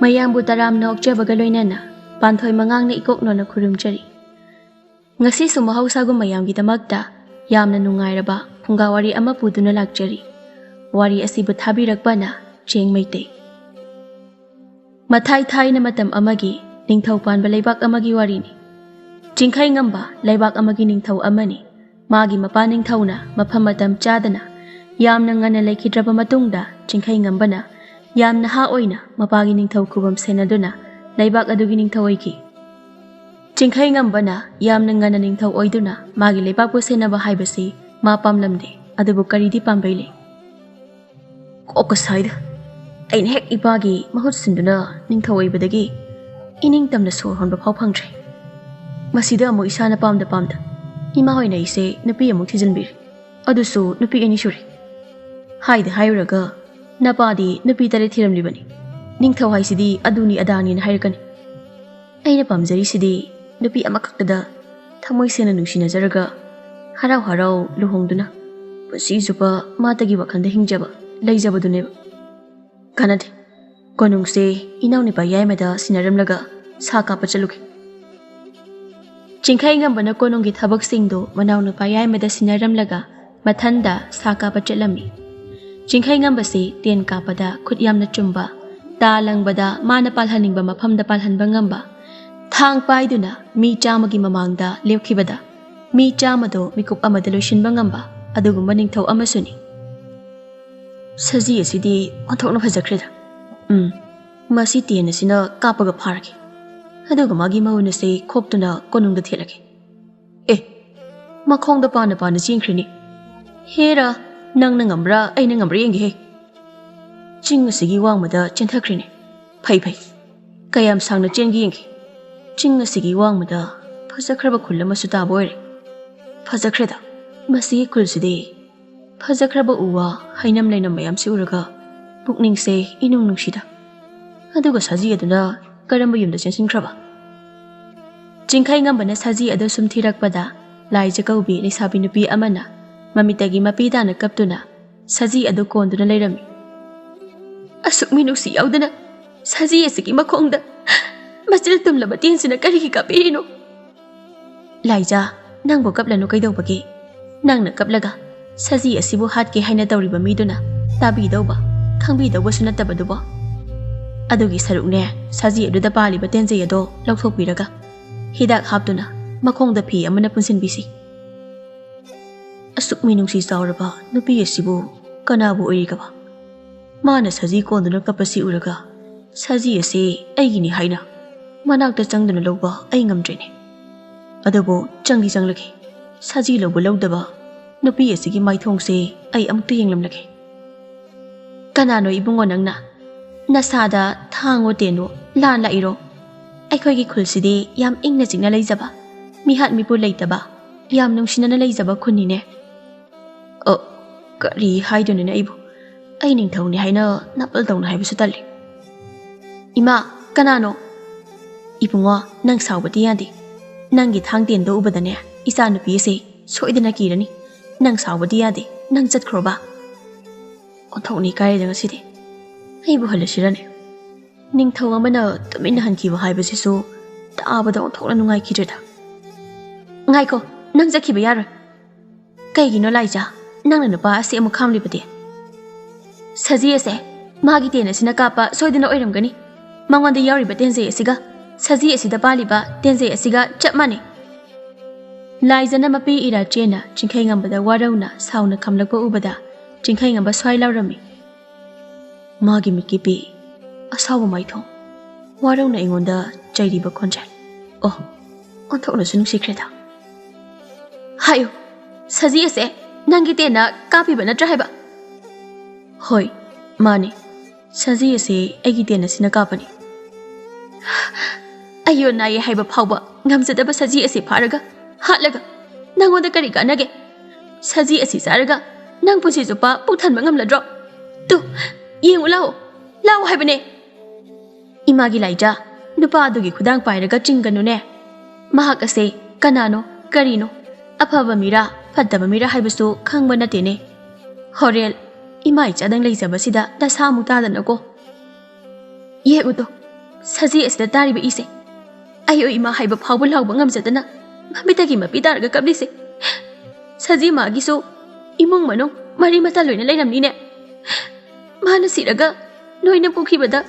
mayangbu taramna okjabaga loinana Panthoi Mangang na ikokno na khurumjari. Ngasi su mahausagu mayamgidamakta yamna nungairaba Phunga Wari ama puduna lakjari. Wari asibu Thabirakbana Cheng Meetei. Mathai thai na matam amagi Ningthau panba leibak amagi warini. Jingkai ngamba leibak amagi ningthau amani. Magi mapa ningthauna mafam matam chadana yamna ngana laikhidraba matungda jingkai ngambana yamna ha oina mapagi ningthau kubam senaduna leibak adugi ningthau oiki. Jingkai ngambana yamna ngana ningthau oiduna magi leibak bu senaba haibasi ma pamlamde adubu karidi pambaile. Kokasaida ain hek ibagi mahut sinduna ningthau oibadagi ining tamna sor honba phau phangtre. Masida amu isana pamda ima hoina ise nupi amu thijanbir adusu nupi ani suri. Haida hairaga napadi nupi tare thiramlibani. Ningthau haisidi aduni adani na hairkani. Aina pamjari sidi nupi amakaktada thamoi sena nungsina jaraga harau harau luhongduna pusi zupa matagi wakhanda hingjaba leijabaduneba. Kanade konungse inauni pa yaimada sinaramlaga saka pachaluki. Jingkai ngambana konunggi thabak singdo manawnu pa yaimada sinaramlaga mathanda saka pachalami. Jingkai ngambase ten kapada khut yamna chumba ta langbada mana palhaningba mafamda palhanba ngamba thang paiduna mi chamagi mamangda lewkhibada mi chamado mikup amada loishinba ngamba adugumba ningthau amasuni. Saji asidi onthokna phajakreda. Masi ten asina kapaga pharaki. Aduga magi mauna se khoktuna konungda thelaki. Makhongda pana pana chingkhrini. Hera nangna ngambra aina ngambra yengi he. Ching asigi wangmada chenthakrini. Phai kayam sangna chengi yengi. Ching asigi wangmada phajakraba khul amasu taba oire. Phajakreda masi khulsidi phajakraba uwa hainam lainam mayam si uraga pukning se inung nungsida. Aduga saji aduna karamba yumda chensinkraba. Jingkai ngambana saji adu sum thirakpada lai jakaubi leisabi nupi amana mamitagi mapidana kaptuna saji adu konduna leirami. Asuk minusi yaudana saji asiki makhongda machil tumlaba tensina karigi kapirino. Laija nangbo kaplanu kaidobagi nangna kaplaga saji asibu hatke haina tawriba miduna tabi dauba khangbi dauba sunatabaduba. Adugi sarukne saji aduda paliba tenjai ado lauthokpiraga hidak haptuna makhongda phi amana punsinbisi. Asuk minungsi sauraba nupi asibu kanabu oirigaba mana saji konduna kapasi uraga saji ase aigini haina manakta changduna lawba ai ngamdrene. Adubo changi changlaki saji lawba lawdaba nupi asigi maithongse ai amukta yenglamlaki. Kanano ibungo nangna nasada thango teno lan la iro aikhoigi khulsidi yam ingna chingna leijaba mihat mipur leitaba yam nungsina na leijaba khunine. Kari haiduna na ibu ai ningthau ni haina napal tawna haibasu talli. Ima kanano ibungo nang saubati yadi nangi thangten do ubadane isa nupi ase soidana kirani nang saubati yadi nang chatkroba. Onthokni kai danga sidi aibu halashirane. Ningthau amana tumina hankiba haibasisu taabada onthokna nungai kireda. Ngaiko nang jakhiba yaro. Kaigino laija nangna nupa ase amu khamlibade. Saji ase magi tena sina kapa soidana oiramgani. Mangonda yariba tenjai asiga saji asida paliba tenjai asiga chapmani. Laijana mapi ira chena jingkai ngambada warauna sauna khamlakpa ubada jingkai ngamba swai laurami. Magi mikipi asawa maithong warauna ingonda jairiba khonjai. Onthokna sunung sikreda. Hayo saji ase nangi tena kapiba natra haiba. Hoi mani saji ase aigi tena sina kapani. Ayo naye haiba phauba ngamjadaba saji ase pharaga hatlaga nangonda kari kanage. Saji ase saraga nang pusi jupa puthanba ngamladro. Tu yengu lao haibane. Imagi laija nupa adugi khudang pairaga chinganune. Mahak ase kanano karino afaba mira fattaba mira haibasu khangba natene. Horel imai chadang leijaba sida dasa mutadana ko. Ye uto Saji asida tariba ise. Ayo ima haiba phawba lawba ngamjadana mamitagi mapi taraga kablise. Saji magisu imung manong mari mata loina leiramnine. Mana siraga loina pukhibada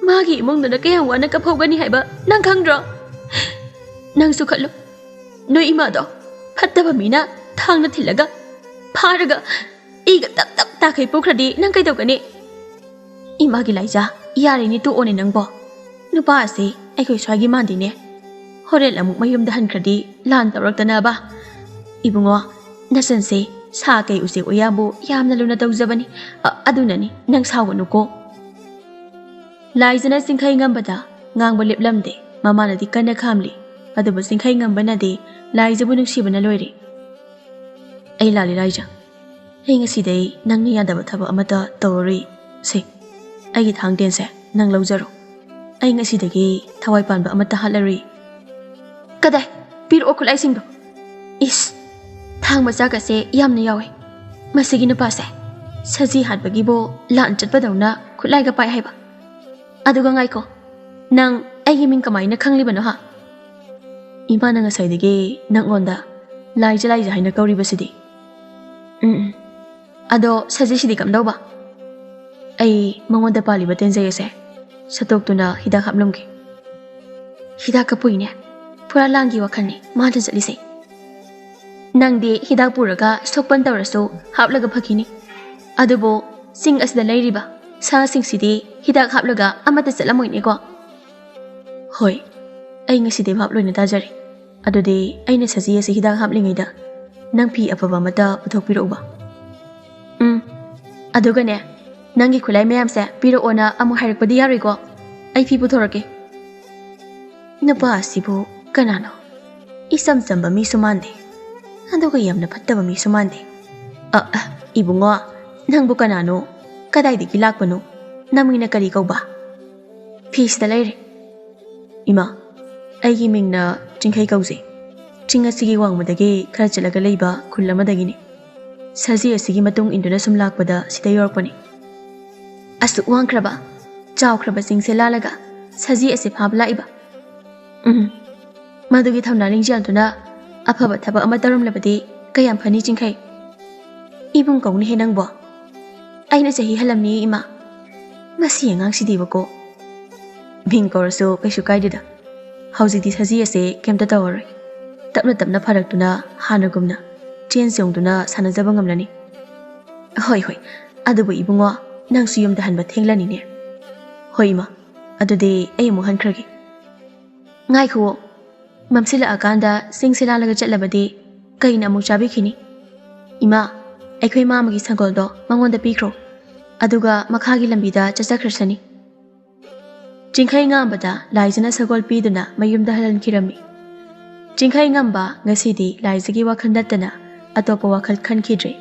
magi imungdana kayang wana kaphawgani haiba nang khangdro. Nang su khallo noi ima do phattaba mina thangna thilaga pharaga iga tap tap takai pukhradi nang kai dawgani. Ima gi laija yari ni tu one nangbo. Nupa ase aikoi swagi mandine. Horel amuk mayumda hankradi lan tawraktana ba. Ibungo nasanse sa kai use oyabu yamna luna tawjabani adunani nang sawanu ko. Laijana singkhai ngambada ngangbo leplamde mamanadi kana khamli. Adubu singkhai ngambanadi laijabu nungsibana loire. Ai lali laija. Ai ngasidai nangni yadaba thaba amata tawri se. Aigi thangdense nang laujaro. Ai ngasidagi thawai panba amata halari. Kadai pir okulai singdo. Is thang macha kase yamna yawe. Masigi nupase saji hatbagi bo lan chatpadawna khulai ga pai haiba. Aduga ngai ko nang aigi ming kamai na khanglibano ha. Ima na ngasaidagi nangonda laija laija haina kauribasidi. Ado saji sidi kamdawba. Ai mangonda paliba tenjayase satoktuna hidak haplamgi. Hidak kapuine pura langi wakhalni mada jalise. Nangdi hidak puraga sokpan tawrasu haplaga phakini. Adubo sing asida leiriba sa sing sidi hidak haplaga amata chalamoine ko. Hoi ai ngasidi haploina tajari. Adudi aina saji ase hidak haplingaida nang pi afaba mata puthokpiroba. Adugane nangi khulai mayamse piro ona amu hairakpadi yariko. Ai fi puthorake. Napa asibu kanano isam samba mi sumande. Aduga yamna phattaba mi sumande. Ibungo nangbu kanano kadaidagi lakpano namina kari kauba. Fisda leire. Ima aigi mingna chingkhai kauze. Chinga sigi wangmadagi khara chalaga leiba khullamadagini. Saji asigi matung induna sum lakpada sida yorpani. Asu wangkraba chawkraba singse lalaga saji ase phabla iba. Madugi thamna lingjantuna afaba thaba ama taramlabadi kayam phani chingkhai. Ibung kauni he nangbo. Aina chahi halamni ima. Masi angang sidibako. Bing korso kaisu kaidida. Haujidi saji ase kemta tawari. Tapna tapna pharaktuna hanagumna chen songduna sanajaba ngamlani. Hoi hoi adubu ibungo nang suyumda hanba thenglani ne. Hoi ma adude ay mo hankragi. Ngai kho mamsila akanda singsila laga chatlabadi kaina mu chabi khini. Ima aikhoi mamagi sangoldo mangonda pikro. Aduga makhagi lambida chachakrasani. Chingkhai ngambada laijana sagol piduna mayumda halan kirami. Chingkhai ngamba ngasidi laijagi wakhal natana atopa wakhal khankidre.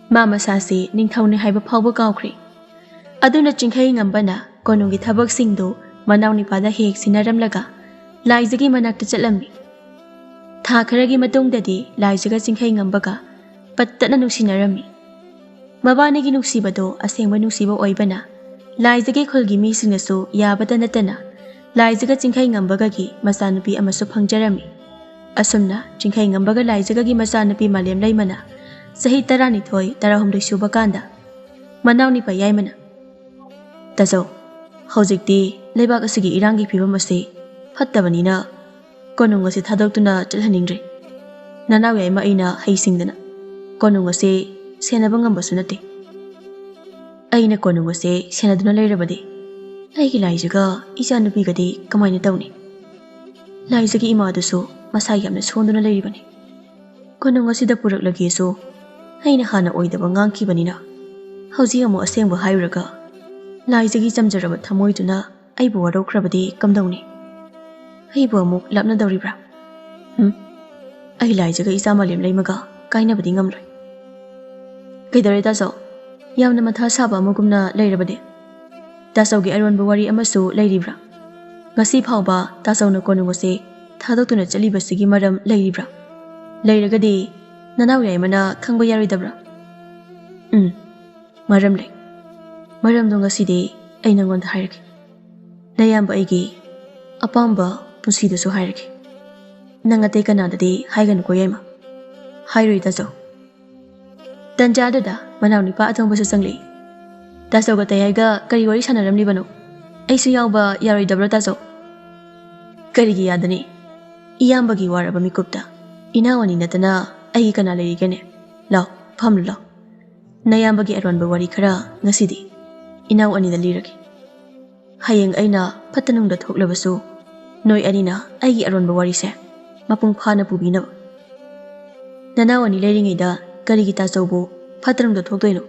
Mama sasi ningthauni haiba phawba kawkhri. Aduna chingkhai ngambana konungi thabak singdo manawni pada hek sinaramlaga laijagi manakta chatlammi. Tha kharagi matungdadi laijaga chingkhai ngambaga pattana nungsinarami. Mabanigi nungsibado asengba nungsiba oibana laijagi khulgi mi singnasu yabada natana laijaga chingkhai ngambagagi masanupi amasu phangjarami. Asumna chingkhai ngambaga laijagagi masanupi malem laimana sahi tarani thoi tarahumdoi suba kanda manawni pa yaimana. Tazo hojikti leibak asigi irangi phibam ase phattabanina konung ase thadoktuna chalhaningre. Nanaw yaima aina haisingdana konung ase senaba ngambasu nate. Aina konung ase senaduna leirabadi aigi laijaga ijanupi gadi kamaina tawni. Laijagi imadusu masa yamna sonduna leiribani. Konung asida puraklagi asu aina hana oidaba ngangkibanina hauji amu asengba hairaga laijagi chamjaraba thamoiduna aibu warokrabadi kamdawni. Aibu amuk lapna dawribra. Ai laijaga isamalem leimaga kainabadi ngamloi. Kaidare taso yamna matha saba amugumna leirabade. Tasawgi Aronba Wari amasu leiribra. Ngasi phawba tasawna konung ase thadotuna chalibasigi maram leiribra. Leiragadi nanaw yaimana khangba yaridabra. Maram lei. Maram do ngasidi ai nangonda hairaki. Nayamba aigi apamba pusidasu hairaki. Nangate kanadadi haigan ko yema. Hairui taso. Tanjadada manaw ni pa atong basu sangli. Taso ga tayaiga kari wari sanaramni bano. Aisu yauba yaroi dabra taso. Karigi yadani. Iyambagi waraba mikupta. Inawani natana aigi kana lerigane. Lao, pamlu lao. Nayambagi Aronba wari kara ngasidi. Inawani da liragi. Hayeng aina patanungda thoklabasu. Noi anina aigi Aronba wari se. Mapung phana pubinaba. Nanawani leiringida karigi tasobu patanungda thoktoino.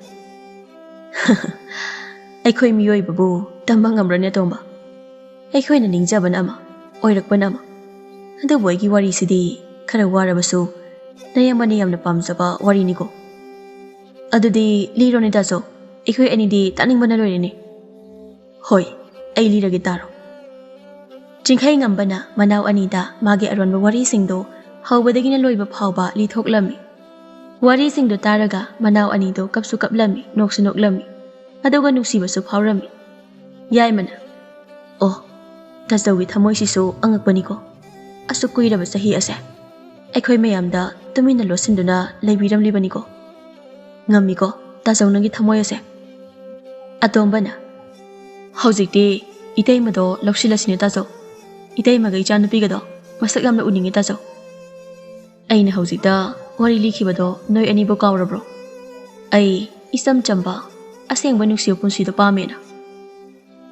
Aikhoi miyoi babu tamba ngamrane tomba. Aikhoi na ningjaban ama. Oirakban ama. Adubu aigi wari sidi khara warabasu nayambani yamna pamjaba wari niko. Adudi liro ni taso. Aikhoi anidi taningbana loirini. Hoi, ai liragi taro. Jingkhai ngambana manaw anida magi Aronba wari singdo haubadagina loiba phawba lithoklami. Wari singdo taraga manaw anido kapsu kaplami noksu noklami. Aduga nungsibasu phawrami. Yai mana. Oh, tasawi thamoi sisu angakpani ko. Asuk kuiraba sahi ase. Aikhoi mayamda tumina losinduna laibiramlibani ko. Ngammi ko tasaw nangi thamoi ase. Atombana. Haujikti itaimado lawsilasine tasaw. Itaimaga ichanupigado masak yamna uningi tasaw. Aina haujikta wari likhibado noi anibo kawrabro. Ai isam chamba asengba nungsiyo punsido pamena.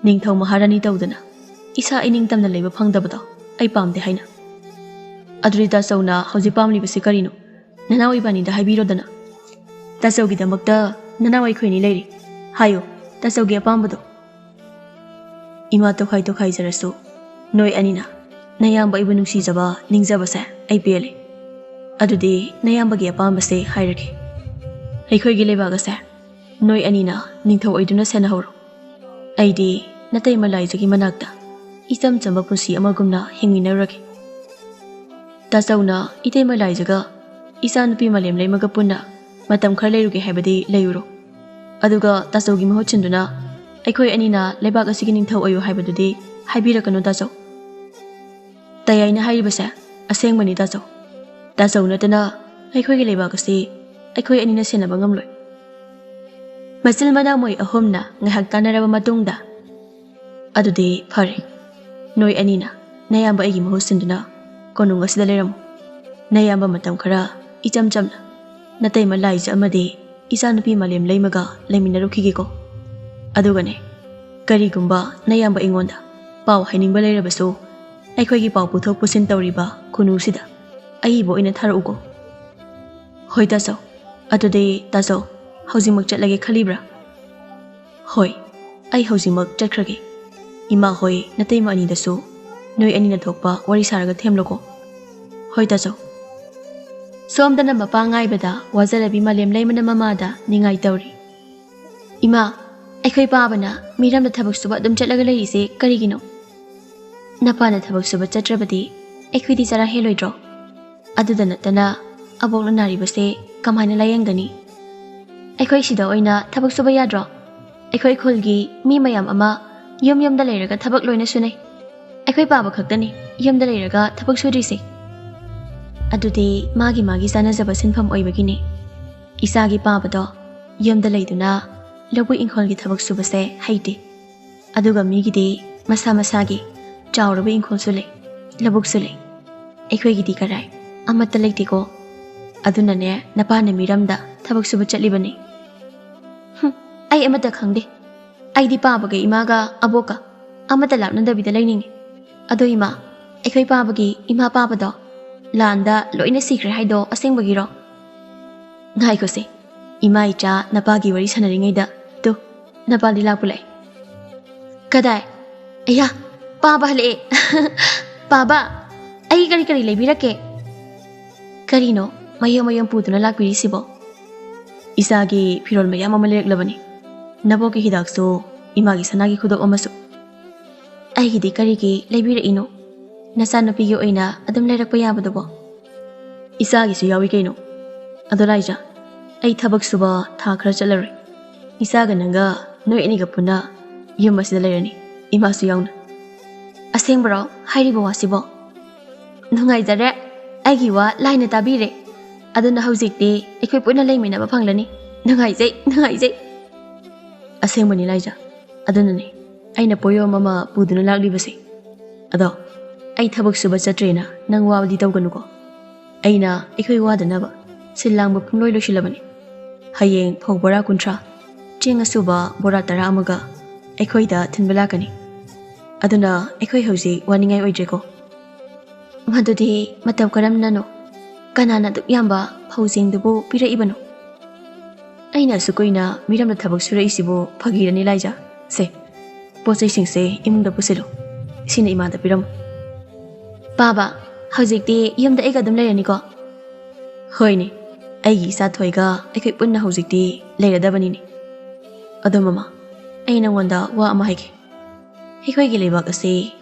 Ningthau maharani tawdana isa iningtamna leiba phangdabado ai pamde haina. Aduri tasawna hauji pamlibasi karino nanaw ibanida haibirodana. Tasawgi damakta nanaw aikhoi leiri. Hayo tasawgi apambado. Ima tokhai jarasu noi anina nayamba ibu nungsijaba ningjabase ai pele. Adudi nayambagi apambase hairaki. Aikhoigi lebagase noi anina ningthau oiduna senahoro. Aidi natai malaijagi manakta isam chamba punsi amagumna hingminaragi. Tasawna itay malaijaga isa nupi malem leimaga punna matam khar leiruge haibadi leiyuro. Aduga tasawgi mahut chinduna aikhoi anina leibak asigi ningthau ayu haibadudi haibirakano tasaw. Tayaina hairibase asengmani tasaw. Tasaw natana aikhoigi leibak asi aikhoi anina senaba ngamloi. Masil manamoi ahomna ngahak tanaraba matungda. Adudi phare. Noi anina nayamba aigi mahut sinduna konung asida leramu. Nayamba matam khara icham chamna natai malaija amadi isa nupi malem leimaga leiminarukige ko. Adugane karigumba nayamba ingonda pau hainingba leirabasu aikhoigi pau puthok pusin tawriba kunusida aibo ina tharauko. Hoi tasaw. Adudi tasaw haujimak chatlage khalibra. Hoi ai haujimak chatkrage. Ima hoi natai ma anidasu noi anina thokpa wari saraga themloko. Hoi tasaw. Somdana mapa ngaibada wazarabi malem leimana mamada ningai tawri. Ima aikhoi pabana miramda thabak suba dum chatlaga leirise karigino. Napana thabak suba chatrabadi aikhoi chara heloidro. Aduda natana abokna naribase kamaina layangani. Aikhoi sida oina thabak suba yadro. Aikhoi khulgi mi mayam ama yum yumda leiraga thabak loina sunai. Aikhoi paba khaktani yumda leiraga thabak sudrise. Adudi magi sanajaba sinfam oibagini. Isagi pabado yumda leiduna labu inkhol gi thabak subase haite. Aduga migidi masa masagi chawraba inkhol sule labuk sule. Aikhoi gidi karai amata leitiko. Aduna ne napana miramda thabak suba chatlibani. Ai amata khangde. Ai di pabaga imaga aboka amata lapnadabida leiningi. Ado ima aikhoi pabagi ima pabado landa loina sikre haido asengbagiro. Ngai ko se ima icha napagi wari sanaringaida tu napali lapulai. Kadai aya paba hale. Paba ai kari leibirake. Karino mayam puduna lakbiri sibo. Isagi pirol mayam amaleklabani. Naboki hidakso imagi sanagi khudok amasu. Ai gidi karigi leibira ino. Nasanapi yo oina adum leirakpa yabadabo. Isagi su yawi kaino. Adolaija ai thabak suba tha khara chalaroi. Isaga nanga noi aniga puna yum asida leirani. Ima su yauna. Asengbro, hairibo wasibo. Nungaijare, aigi wa laina tabire. Aduna haujikti, ekoi puna leimina ba phanglani. Nungaijai. Asengbani laija. Adunani, aina poyo mama puduna laglibase. Ado, ai thabak suba chatrena nang wawdi tawganuko. Aina ekoi wadanaba silangba pungloi losilabani. Hayeng phobora kuntra chenga suba bora tara amaga ekoi da thinbalakani. Aduna ekoi hauji waningai oidreko. Madudi matab karamna no kanana duk yamba phaujing dubu pira ibano. Aina sukoina miramna thabak sura isibo phagirani laija. Se posai singse imungda pusilo. Sina imada piram. Baba, haujikti yumda ega dum lerani ko. Hoini, aigi sa thoiga ekoi punna haujikti leradabani ni. Ado mama, aina wanda wa ama haike. Ekoi gi lebak ase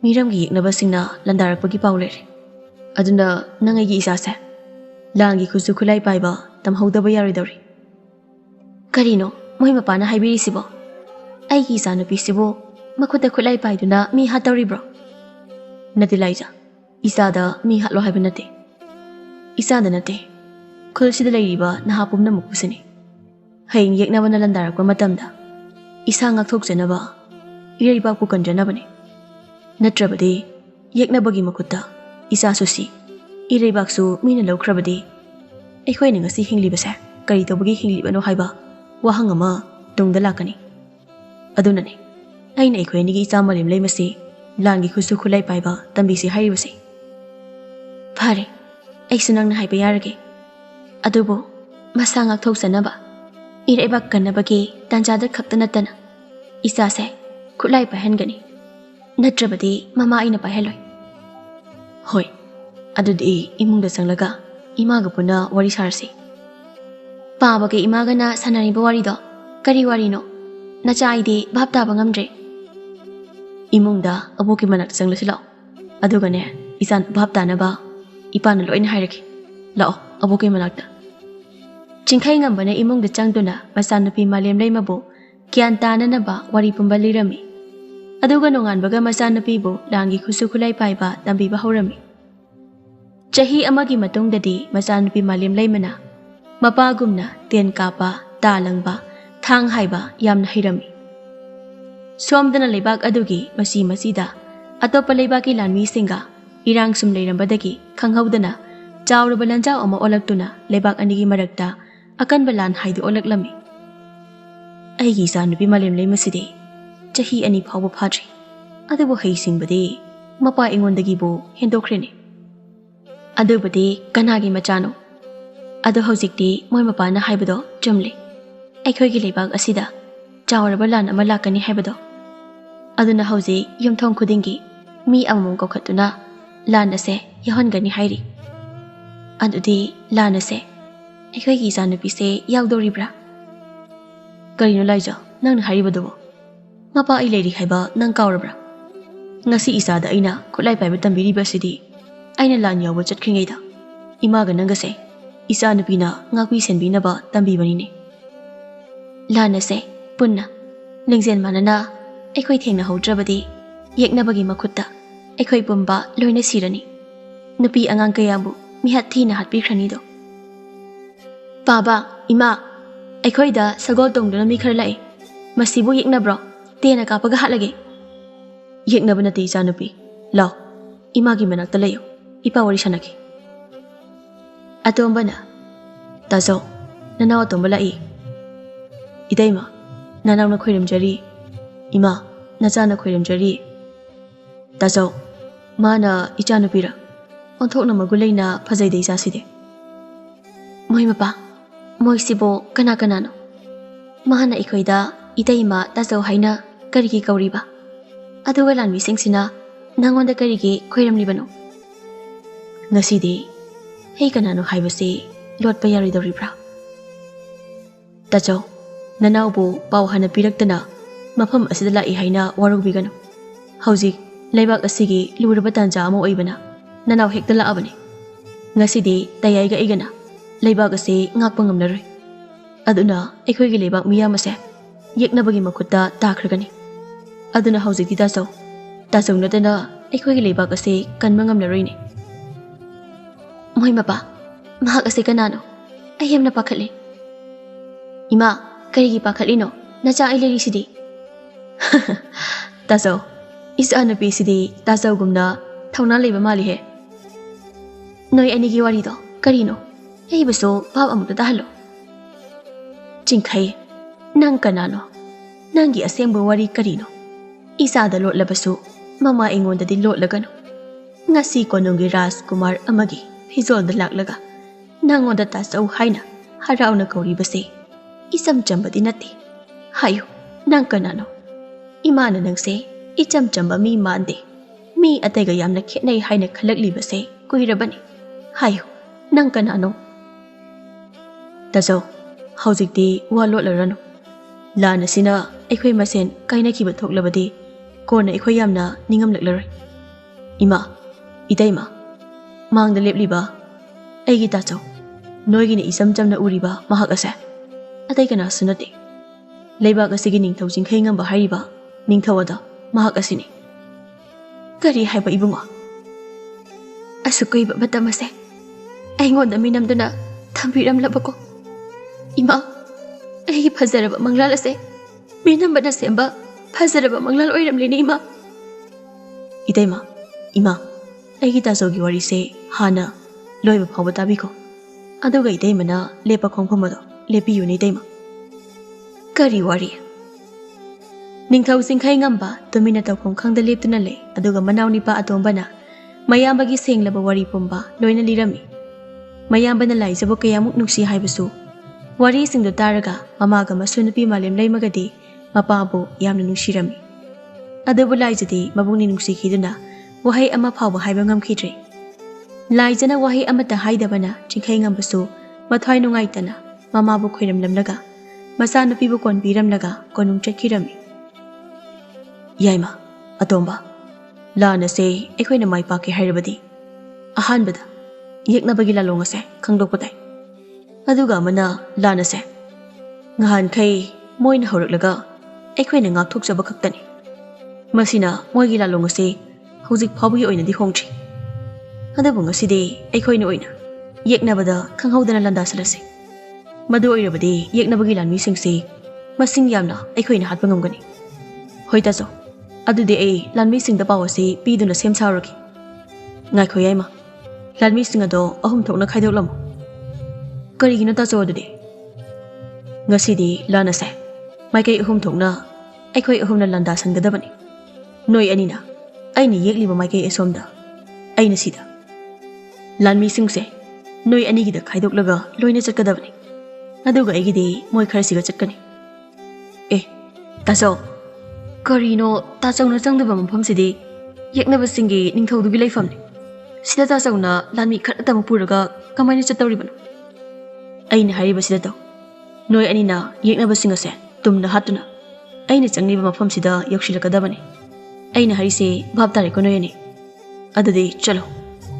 miram gi yeknaba singna landarakpagi paulere. Aduna nangai gi isa se langi khusu khulai paiba tamhaudaba yaridori. Karino, moi mapana haibiri sibo. Aigi isa nupi sibo makhuda khulai paiduna mi hatawri bro. Nati laija. Isada mi hatlo haiba nate. Isada nate. Khulsida lairiba nahapumna mukpusini. Hayeng yeknaba na landarakpa matamda. Isa ngakthokjanaba iraibaku kanjanabani. Natrabadi yeknabagi makhutta isa susi iraibaksu mina lawkhrabadi. Ekhoi ngasi hinglibase kari tobagi hinglibano haiba wahang ama tungda lakani. Adunani aina ekhoi nigi isa malim leimasi langi khusu khulai paiba tambisi hairibasi. Phare aisu nangna haiba yarage. Adubo masa ngakthokjanaba iraibak kanabagi tanjada khakta natana isa se khulai pahengani. Natrabadi mama aina paheloi. Hoi, adudi imungda sanglaga imaga puna wari sarasi. Paba ke imaga na sanariba wari do kari wari no nacha aidi bhab taba ngamdre. Imungda aboki manak sanglasi lao. Adugane isan bhab tanaba ipana loina hairaki. Lao aboki manakta. Chingkai ngambane imungda changduna masanupi malem leimabu kian tananaba wari pumba lirami. Aduga nonganbaga masanapibu langi khusu khulai paiba tambiba haurami. Chahi amagi matungdadi masanapi malim laimana mapagumna ten kapa talangba thang haiba yamna hirami. Somdana leibak adugi masida atopa leibaki lanmi singa irang sum leirambadagi khanghaudana chawraba lanjaw ama olaktuna leibak anigi marakta akanba lan haidu olaklami. Aigi sanupi malim laimasidi chahi ani phawba phadri adubu heisingbadi mapa ingondagi bo hendokhrene. Adubadi kanagi machano. Adu haujikti moi mapana haibado chumli. Aikhoigi leibak asida chawraba lan ama lakani haibado. Aduna hauji yumthong khudingi mi amamong kokhatuna lan ase yahongani hairi. Adudi lan ase aikhoigi sanupi se yaudoribra. Karino laija nang hairibado. Mapa ai leiri haiba nang kaurabra. Ngasi isada aina khulai paiba tambiriba sidi aina lan yawa chatkringeida imaga nangase isa nupina ngakwi senbinaba tambibani. Lanase punna lingzen manana ekhoi thengna haudrabadi yeknabagi makhutta ekhoi pumba loina sirani. Nupi angang kayabu mihat thina hatpikhrani do. Baba ima ekhoi da sagol tongduna mi khar lai masibu yeknabro tena kapaga hatlage. Yeknaba nate isa nupi law imagi manakta layo ipa wari sanaki. Atombana tazo nanaw atomba lai. Idaima nanaw na khoiramjari ima nacha na khoiramjari. Tazo mana icha nupira onthokna magulaina phajai dei jaside. Moi mapa moi sibo kana kana no mahana ikhoida idaima tazo haina karigi kauriba. Aduga lanmi singsina nangonda karigi khoiramlibano. Ngasidi hei kanano haibase lotpa yaridoribra. Tacho nanawbu pau hana piraktana mafam asida lai haina warubigano. Hauzik leibak asigi luraba tanja ama oibana nanaw hekta laabane. Ngasidi tayaiga igana leibak ase ngakpa ngamlaroi. Aduna ekhoigi leibak miyam ase yeknabagi makhutta takragani. Aduna hauzikti tacho Tazau natana ꯑꯩꯈꯣꯏꯒꯤ ꯂꯩꯕꯥꯛ ꯑꯁꯤ ꯀꯟꯕ ꯉꯝꯂꯔꯣꯏꯅꯦ ꯃꯣꯏ ꯃꯄꯥ ꯃꯍꯥꯛ ꯑꯁꯤ ꯀꯅꯥꯅꯣ ꯑꯩ ꯌꯥꯝꯅ ꯄꯥꯈꯠꯂꯤ ꯏꯃꯥ ꯀꯔꯤꯒꯤ ꯄꯥꯈꯠꯂꯤꯅꯣ ꯅꯆꯥ ꯑꯩ ꯂꯩꯔꯤꯁꯤꯗꯤ ꯇꯥꯖꯧ ꯏꯆꯥ ꯅꯨꯄꯤꯁꯤꯗꯤ ꯇꯥꯖꯧꯒꯨꯝꯅ ꯊꯧꯅꯥ ꯂꯩꯕ ꯃꯥꯜꯂꯤꯍꯦ ꯅꯣꯏ ꯑꯅꯤꯒꯤ ꯋꯥꯔꯤꯗꯣ ꯀꯔꯤꯅꯣ ꯑꯩꯕꯨꯁꯨ ꯚꯥꯞ ꯑꯃꯨꯛꯇ ꯇꯥꯍꯜꯂꯣ ꯆꯤꯡꯈꯩ ꯅꯪ ꯀꯅꯥꯅꯣ ꯅꯪꯒꯤ ꯑꯁꯦꯡꯕ ꯋꯥꯔꯤ ꯀꯔꯤꯅꯣ ꯏꯆꯥꯗ ꯂꯣꯠꯂꯕꯁꯨ ꯃꯃꯥ ꯑꯩꯉꯣꯟꯗꯗꯤ ꯂꯣꯠꯂꯒꯅꯨ ngasi konungi Rajkumar amagi fizolda laklaga nangoda tasau haina harauna kauribase isam chambadi nate hayo nang kanano imana nangse icham chamba mi mande mi ataiga yamna khetnai haina khalaklibase kuirabani hayo nang kanano tasau haujikti wa lotlaranu lana sina aikhoi masen kaina kiba thoklabadi kona aikhoi yamna ningam laklaroi ima Itaima, mang the liba, Agi Tato, Noigin isam jamna uriba, Mahakase, Atakana Sunati. Labak a sigging toasting hangam bahariba, Ningthawada, Mahakasini. Kari Hyper Ibuma. Asukai Batamase. I want the minam dana, Thabiram Labako. Ima, Agi Pazaraba Manglalase, Minam Banasemba, Pazaraba Manglal Oiram Linima. Itaima, Ima. ꯑꯩꯒꯤ ꯇꯥꯖꯧꯒꯤ ꯋꯥꯔꯤꯁꯦ ꯍꯥꯟꯅ ꯂꯣꯏꯕ ꯐꯥꯎꯕ ꯇꯥꯕꯤꯈꯣ ꯑꯗꯨꯒ ꯏꯇꯩꯃꯅ ꯂꯦꯞꯄ ꯈꯣꯡꯐꯝ ꯑꯗꯣ ꯂꯦꯞꯄꯤꯌꯨꯅꯦ ꯏꯇꯩꯃ ꯀꯔꯤ ꯋꯥꯔꯤ ꯅꯤꯡꯊꯧ ꯆꯤꯡꯈꯩ ꯉꯝꯕ ꯇꯨꯃꯤꯟꯅ ꯇꯧꯐꯝ ꯈꯪꯗ ꯂꯦꯞꯇꯨꯅ ꯂꯩ ꯑꯗꯨꯒ ꯃꯅꯥꯎꯅꯤꯄꯥ ꯑꯇꯣꯝꯕꯅ ꯃꯌꯥꯝꯕꯒꯤ ꯁꯦꯡꯂꯕ ꯋꯥꯔꯤ ꯄꯨꯝꯕ ꯂꯣꯏꯅ ꯂꯤꯔꯝꯃꯤ ꯃꯌꯥꯝꯕꯅ ꯂꯥꯏꯖꯕ ꯀꯌꯥꯃꯨꯛ ꯅꯨꯡꯁꯤ ꯍꯥꯏꯕꯁꯨ ꯋꯥꯔꯤꯁꯤꯡꯗꯨ ꯇꯥꯔꯒ ꯃꯃꯥꯒ ꯃꯁꯨ ꯅꯨꯄꯤ ꯃꯥꯂꯦꯝ ꯂꯩꯃꯒꯗꯤ ꯃꯄꯥꯕꯨ ꯌꯥꯝꯅ ꯅꯨꯡꯁꯤꯔꯝꯃꯤ ꯑꯗꯨꯕꯨ ꯂꯥꯏꯖꯗꯤ ꯃꯕꯨꯡꯅꯤ ꯅꯨꯡꯁꯤꯈꯤꯗꯨꯅ Wahai ama phawba haiba ngamkhidre laijana wahai amata haidabana chingkhai ngambasu mathwai nungaitana mama bu khoiram lamlaga masa nupi bu kon biramlaga konung chekhirami yaima atomba lana se ekhoina mai pake hairabadi ahanbada yeknabagi lalong ase khangdokpatai aduga mana lana se ngahan khai moina horoklaga ekhoina ngakthokjaba khaktani masina moigi lalong ase Hujik Pabui oina di hongchi. Ada bunga side, aikoina oina. Yeknabada khanghaudana landa salase. Madu oirabadi yeknabagi lanmi singse masing yamna aikoina hatpa ngamgani. Hoi taso. Adude ai lanmi singda pawase piduna sem sauraki. Ngai khoyaima. Lanmi singado ahum thokna khaidoklam. Karigina taso adude. Ngasidi lana se. Maikai ahum thokna aikoi ahumna landa sangadabani. Noi anina. Aina yekliba maikei asomda aina sida lanmi singse noi anigi da khaidoklaga loina chatkadabani aduga aigidi moi kharsiga chatkani taso karino tasauna changdaba mafamsidi yeknaba singi ningthaudugi leifamni sida tasauna lanmi kharata mapuraga kamaina chatawribano aina hariba sida taw noi anina yeknaba singase tumna hatuna aina changniba mafamsida yakshilakadabani aina harise bhab tare kono yani adade chalo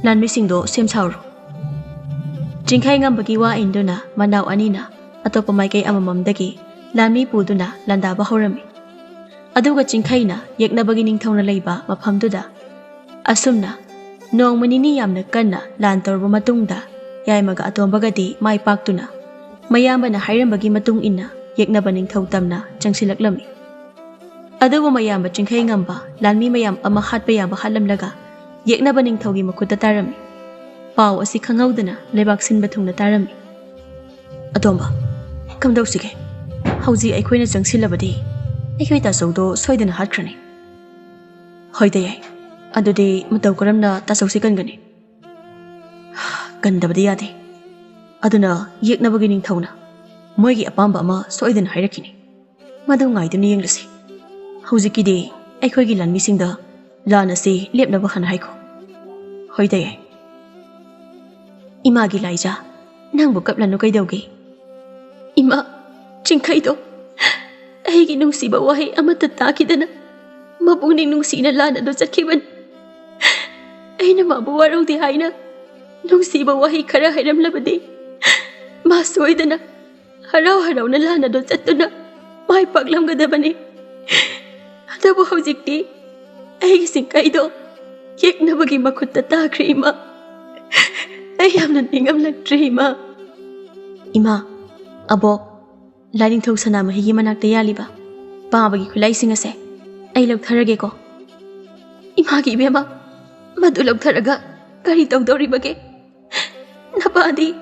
lanmi singdo sem sauro jingkhai ngambagi wa induna manaw anina atopa maikai amamamdagi lanmi puduna landa ba horami aduga jingkhaina yeknabagi ningthawna leiba mafamduda asumna nongmanini yamna kanna lan torba matungda yaimaga atombagadi mai paktuna mayambana hairambagi matung inna yeknaba ningthaw tamna changsilaklami Adugo mayamba chingkhai ngamba lanmi mayam ama hatpa yamba halamlaga yeknaba ningthaugi makuta tarami paw asi khanghaudana lebak sinba thungna tarami atomba kamdausige hauji aikhoina changsilabadi aikhoi ta sawdo soidana hatkrani hoide yai adude mataw karamna ta sawsi kangani gandabadi yade aduna yeknabagi ningthauna moigi apamba ama soidana hairakini madu ngaiduni yenglasi Hujikide, Aikogi Lanmisingda, Lana se, Lepnaba Han Haiko. Hoide Imagi Laija, Nangbo Kaplanukai Dogi. Ima, Chinkaido, Aigi Nusiba Wahi Amatataki Mabuni Nusina Lana do Zakiban. Aina Mabuaro de Haina, Nusiba Wahi Kara Hiram Labadi. Masoidana, Harau Lana do Zatuna, my Paglam Gadabani. Adabu hojikti ꯑꯩꯒꯤ ꯁꯤꯡꯀꯩꯗꯣ ꯌꯦꯛꯅꯕꯒꯤ ꯃꯈꯨꯠꯇ ꯇꯥꯈ꯭ꯔꯦ ꯏꯃꯥ ꯑꯩ ꯌꯥꯝꯅ ꯅꯤꯡꯉꯝꯂꯛꯇ꯭ꯔꯦ ꯏꯃꯥ ꯏꯃꯥ ꯑꯕꯣꯛ ꯂꯥꯏꯅꯤꯡꯊꯧ ꯁꯅꯥꯃꯍꯤꯒꯤ ꯃꯅꯥꯛꯇ ꯌꯥꯜꯂꯤꯕ ꯄꯥꯕꯒꯤ ꯈꯨꯠꯂꯥꯏꯁꯤꯡ ꯑꯁꯦ ꯑꯩ ꯂꯧꯊꯔꯒꯦꯀꯣ 이마기 이베마 마둘럭타라가 가리 떡더리바게 나바디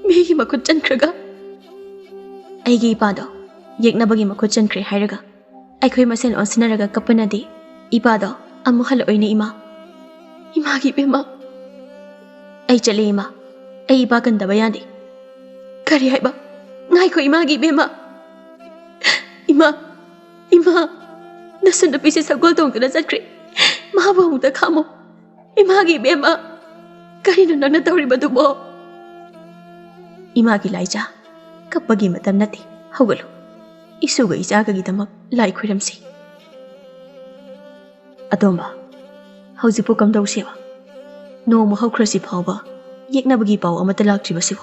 미기 마쿠 짠크라가 아이기 이바도 옅나바기 마쿠 짠크레 하이라가 아이코이 마센 온스나라가 까빠나디 이바도 아무 할 오이네 이마기 이베마 아이 짤레 이마 아이 이바 간다바야디 가리 하이바 나이코 이마기 이베마 이마 나선도 비시 사골동그나 짠크레 마부무다 카모 이마기 베마 가리는 너나 떠리바두보 이마기 라이자 갑바기 마담 나티 하글로 이수가 이자가기다막 라이 쾌람시 아돔바 하우지포 감다우시와 노모 하우크라시 파오바 옅나바기 파오 아마타 락트리바시보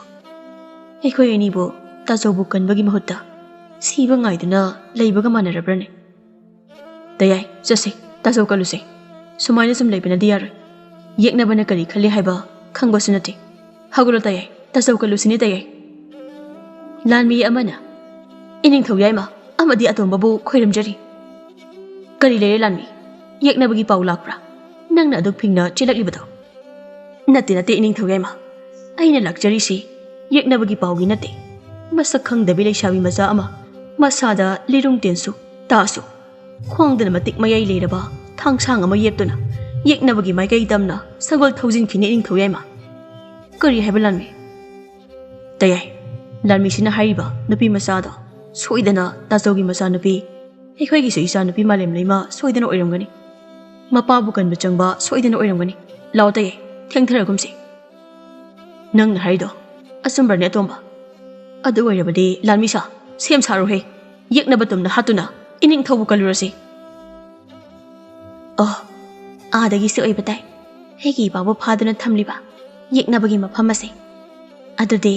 에코이 애니보 따조부 간바기 마후타 시바 ngaiduna leibaga manarabrane dayai jase tajo kaluse सुमायने सुम लेबना दियार येकना बना करी खले हाइबा खंगबसु नते हागुरो तायै तसौ कलुसिनि तायै लानमी अमना इनिंग थौयाइमा अमदि अतोंबबु खोइरमजरी करी लेरे लानमी येकनाबगी पाउ लाक्प्रा नंगना अदुक फिंगना चिलकलिबदो नते नते इनिंग थौयाइमा आइना लाक्जरीसि येकनाबगी पाउगी नते मसक खंगदबि लेशाबी मजा अमा मसादा लिरुंग तेंसु तासु खोंगदन मतिक मयाइ लेरबा थांसांग अमा येप्तुना येकनाबगी माइकई दमना सगोल थौजिन खिने इनिंग थौयाइमा करी हाइबा लानमी तयाय लानमीसिना हाइबा नुपी मसादो सोइदना ताजौगी मसा नुपी एखोइगिसु इसा नुपी मालेम लेमा सोइदना ओइरमगनी मपाबु कनबा चंगबा सोइदना ओइरमगनी लाव तयाय थेंथरगुमसि नंगना हाइदो असुंबरने अतोंबा अदु ओइरबदि लानमीसा सेम सारुहे येकनाबा तुमना हातुना इनिंग थौबु कलुरसि आदगिसु ओइबताय हेगी बाबु फादुना थमलिबा येकनाबगी मफम असे अदुदे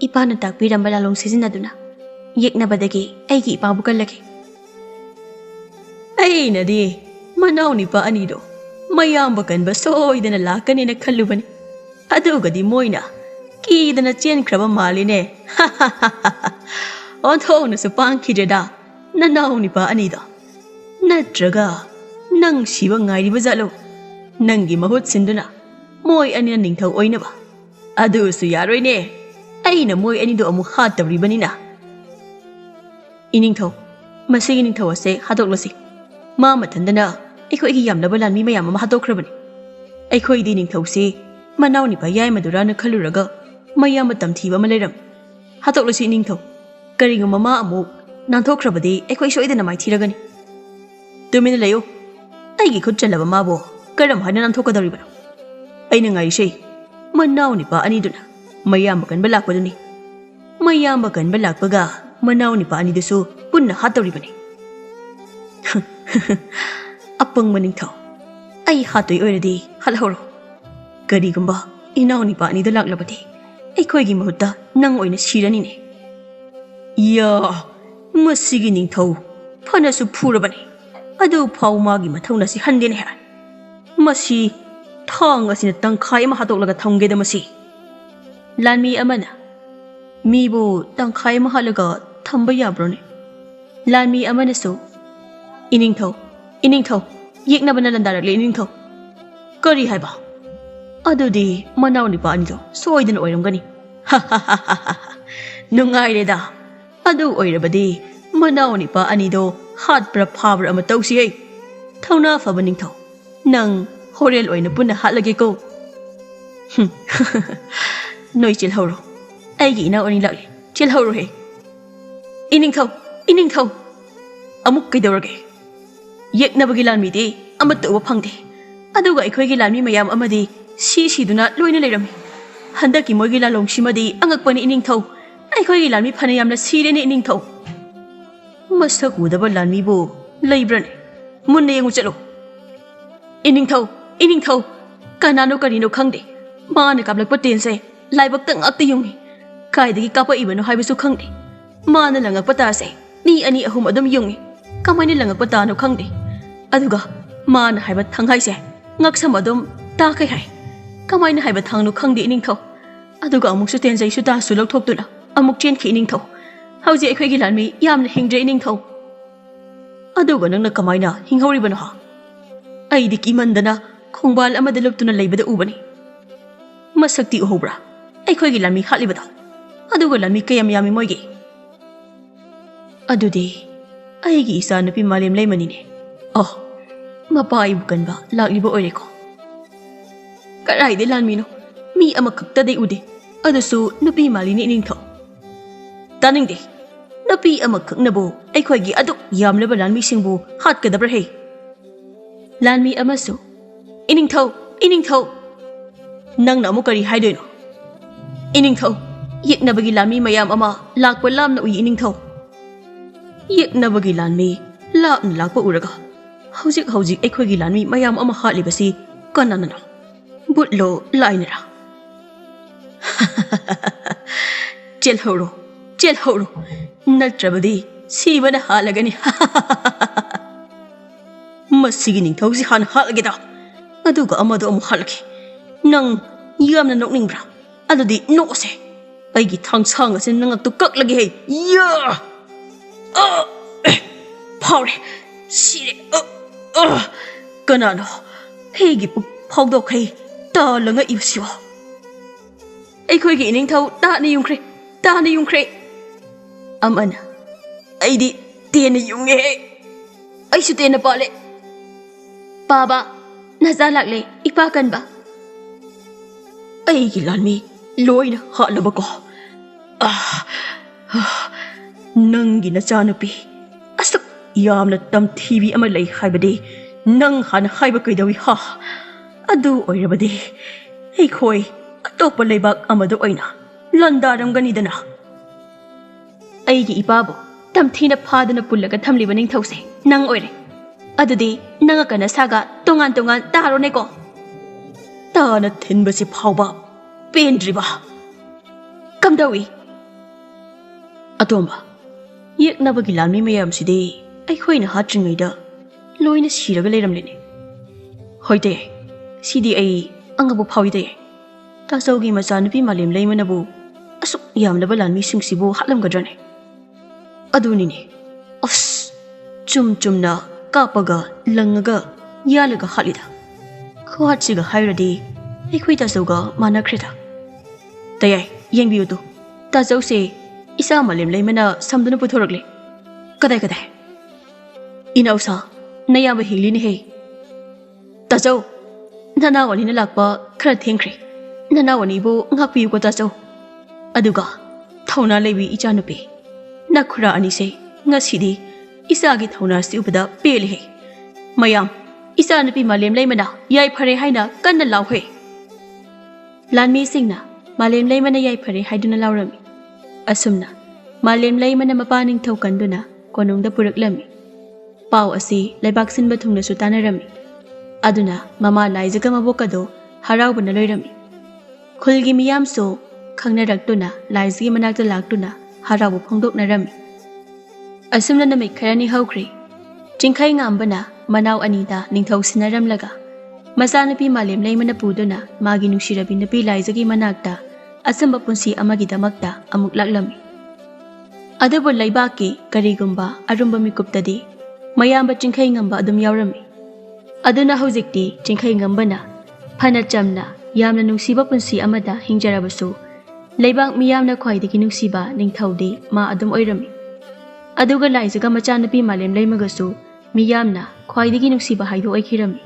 इपाना ताकपिरंबा लालोंग सिजिनदुना येकनाबदगी ऐगी इपाबु कल्लगे ऐनदि मनाउनिपा अनिदो मयाम्बा कनबा सोइदना लाकनेना खल्लुबनी अदुगदि मोइना कीदना चेनख्रबा मालिने ओंथोनसु पांखिजेदा ननाउनिपा अनिदो नत्रगा नंग Shiva ngairiba jalo nangi mahut sinduna moi anina ningthau oinaba adusu yaroine aina moi ani do amu hat tabribanina iningthau masigi ningthau ase hadoklosi ma mathandana ekhoi gi yamlaba lanmi mayam ma hadokhrabani ekhoi di ningthau se manauni ba yai madura na khaluraga mayam tamthiba ma leram hadoklosi ningthau karinga mama amu nanthokhrabadi ekhoi soidana mai thiragani tumina layo ꯑꯩꯒꯤ ꯈꯨꯠ ꯆꯜꯂꯕ ꯃꯥꯕꯨ ꯀꯔꯝ ꯍꯥꯏꯅ ꯅꯥꯟꯊꯣꯛꯀꯗꯧꯔꯤꯕꯅꯣ ꯑꯩꯅ ꯉꯥꯏꯔꯤꯁꯦ ꯃꯅꯥꯎ ꯅꯤꯄꯥ ꯑꯅꯤꯗꯨꯅ ꯃꯌꯥꯝꯕ ꯀꯟꯕ ꯂꯥꯛꯄꯗꯨꯅꯤ ꯃꯌꯥꯝꯕ ꯀꯟꯕ ꯂꯥꯛꯄꯒ ꯃꯅꯥꯎ ꯅꯤꯄꯥ ꯑꯅꯤꯗꯨꯁꯨ ꯄꯨꯟꯅ ꯍꯥꯠꯇꯧꯔꯤꯕꯅꯤ ꯑꯄꯪꯕ ꯅꯤꯡꯊꯧ ꯑꯩ ꯍꯥꯠꯇꯣꯏ ꯑꯣꯏꯔꯗꯤ ꯍꯥꯠꯍꯧꯔꯣ ꯀꯔꯤꯒꯨꯝꯕ ꯏꯅꯥꯎ ꯅꯤꯄꯥ ꯑꯅꯤꯗꯨ ꯂꯥꯛꯂꯕꯗꯤ ꯑꯩꯈꯣꯏꯒꯤ ꯃꯍꯨꯠꯇ ꯅꯪ ꯑꯣꯏꯅ ꯁꯤꯔꯅꯤꯅꯦ ꯌꯥ ꯃꯁꯤꯒꯤ ꯅꯤꯡꯊꯧ ꯐꯅꯁꯨ ꯐꯨꯔꯕꯅꯤ अदु फाउ मागी मथौनसि हन्देने है मसी थांग असिना तंखाय मा हातोकलगा थंगेदा मसी लानमी अमना मीबु तंखाय मा हालगा थंबा याब्रोने लानमी अमनसु इनिंगथौ येकनाबना लंदारले इनिंगथौ करी हाइबा अदुदि मनाव निपा अनिदो सोइदन ओइरमगनी नुंगाइरेदा अदु ओइरबदि मनाव निपा अनिदो हाथ पर फाबर अमा तौसी है थौना फब निंगथौ नंग होरेल ओइना पुना हालगे को नोइ चिलहौरो आइगी इना ओनि लागले चिलहौरो हे इनिंगथौ अमुक कैदौरगे येकनाबगी लानमीदि अमत उब फंगदे अदुगा अखोइगी लानमी मयाम अमदि सिदुना लोइना लेरमि हंदकी मोइगी लालोंगसिमदि अंगकपनि इनिंगथौ अखोइगी लानमी फने यामना सिरेने इनिंगथौ मसक उदबा लानमीबो लैब्रने मुन्ने यंगु चलो इनिंगथौ कनानो करिनो खंगदे माने कापलकपा टेनसे लाइबक तंग अक्ति युंगी कायदगी कापा इबनो हाइबसु खंगदे माने लंगकपा तासे नी अनि अहुम अदम युंगी कमाइने लंगकपा तानो खंगदे अदुगा मान हाइबा थंगाइसे ngaksam adum ta kai hai kamaina haiba thangnu khangdi ningthau aduga amuksu tenjai su ta su lokthoptuna amuk chen khi ningthau hauji ekhoi gi lanmi yamna hingje ningthau aduga nangna kamaina hinghori bana ha ai di kimandana khongbal amada luptuna leibada ubani masakti uhobra ekhoi gi lanmi khalibada aduga lanmi kayam yami moigi adudi ai gi isa napi malem leimani ne oh mapai bukan ba laglibo oireko karai de lan mino mi ama kakta de ude adasu nupi mali ni ningthau taning de nupi ama kaknabo aikhoi gi adu yamleba lan mi singbu hat kadabra he lan mi amasu iningthau nang na mu kari haidoino iningthau yeknabagi lan mi mayam ama lakpa lamna ui iningthau yeknabagi lan mi lapna lakpa uraga hauzik ekhoi gi lan mi mayam ama hatlibasi kananana butlo lainara chel horo natrabadi sibana halagani masigi ningthausi han halageda aduga amado amu halaki nang yamna nokningbra adudi nokose aigi thangsang ase nangak tu kaklagi he ya phaure sire kanano hegi phawdok he ta langa ibsiwa ekhoi gi ningthau ta ni yungkhre amana aidi tena yunge ai su tena pale baba naza lakle ipa kanba ai gi lanmi loina halaba ko nangi na chanupi asak yamna tamthibi ama lei haibade nang han haiba kaidawi ha adu oirabade ekhoi atopa leibak amado oina landaramganidana aigi ipabu tamthina phadana pullaga thamliba ningthause nang oire adudi nanga kana saga tongan tarone ko tana thinbasi phawba pendriba kamdawi atomba yeknabagi lanmi mayam sidi aikhoina hatringaida loina siraga leiramlene hoite sidi ai angabu phawide tasaugi machanupi malem leimanabu asuk yamlaba lanmi singsibu hatlamgadrane adunine as chumna kapaga langaga yalaga halida khwatsiga hairadi ekhoi tasauga manakreda tayai yengbiu tu tasau se isa malem leimana samduna puthorakle kadai inausa nayaba hilini he tasau nana wani na lakpa khara thengkhre nana wani bo ngakpiu ko tasau aduga thauna lebi ichanupi nakhura ani se ngasidi isa gi thauna si ubada pele he mayam isa napi malem leimana yai phare haina kanna lawhe lanmi singna malem leimana yai phare haiduna lawrami asumna malem leimana mapaning thokanduna konungda puraklami pau asi leibak sinba thungna su tanarami aduna mama laijaga mabokado haraubana loirami khulgi miyam so khangnaраktuna laizgi manakta laktuna harabu phongdoknarami asumna namai kharani haukhri chingkhai ngambana manaw anida ningthau sinaramlaga masanapi malem leimana puduna magi nushirabi napi laizagi manakta asamba punsi amagi damakta amuk laklami adabu laibaki karigumba arumba mikuptadi mayamba chingkhai ngamba adum yaurami aduna hojikti chingkhai ngambana phana chamna yamna nungsiba punsi amada hingjarabasu leibak miyamna khwaidagi nungsiba ningthaudi ma adum oirami aduga laijaga machanapi malem leimagasu miyamna khwaidagi nungsiba haido oikhirami